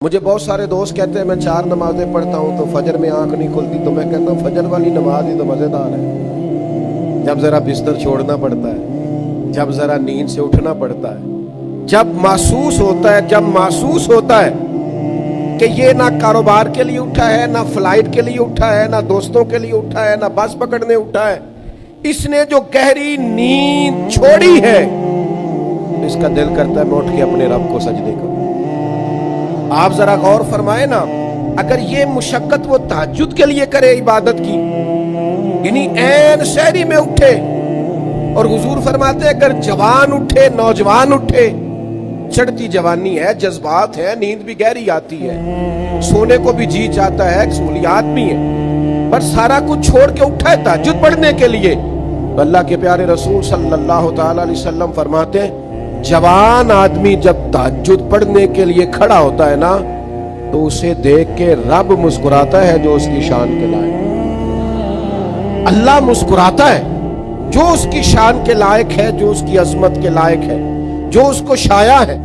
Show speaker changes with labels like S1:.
S1: مجھے بہت سارے دوست کہتے ہیں میں 4 نمازیں پڑھتا ہوں تو فجر میں آنکھ نہیں کھلتی، تو میں کہتا ہوں فجر والی نماز ہی تو مزیدار ہے، جب ذرا بستر چھوڑنا پڑتا ہے، جب ذرا نیند سے اٹھنا پڑتا ہے، جب محسوس ہوتا ہے کہ یہ نہ کاروبار کے لیے اٹھا ہے، نہ فلائٹ کے لیے اٹھا ہے، نہ دوستوں کے لیے اٹھا ہے، نہ بس پکڑنے اٹھا ہے، اس نے جو گہری نیند چھوڑی ہے، اس کا دل کرتا ہے میں اٹھ کے اپنے رب کو سجدے کروں۔ آپ ذرا غور فرمائے نا، اگر یہ مشقت وہ تہجد کے لیے کرے عبادت کی، یعنی عین سحری میں اٹھے، اور حضور فرماتے ہیں اگر جوان اٹھے، نوجوان اٹھے، چڑھتی جوانی ہے، جذبات ہے، نیند بھی گہری آتی ہے، سونے کو بھی جی چاہتا ہے، سہولیات بھی ہیں، پر سارا کچھ چھوڑ کے اٹھا ہے تہجد پڑھنے کے لیے۔ تو اللہ کے پیارے رسول صلی اللہ تعالی علیہ وسلم فرماتے ہیں جوان آدمی جب تہجد پڑھنے کے لیے کھڑا ہوتا ہے نا، تو اسے دیکھ کے رب مسکراتا ہے جو اس کی شان کے لائق ہے۔ اللہ مسکراتا ہے جو اس کی شان کے لائق ہے، جو اس کی عظمت کے لائق ہے، جو اس کو شایع ہے۔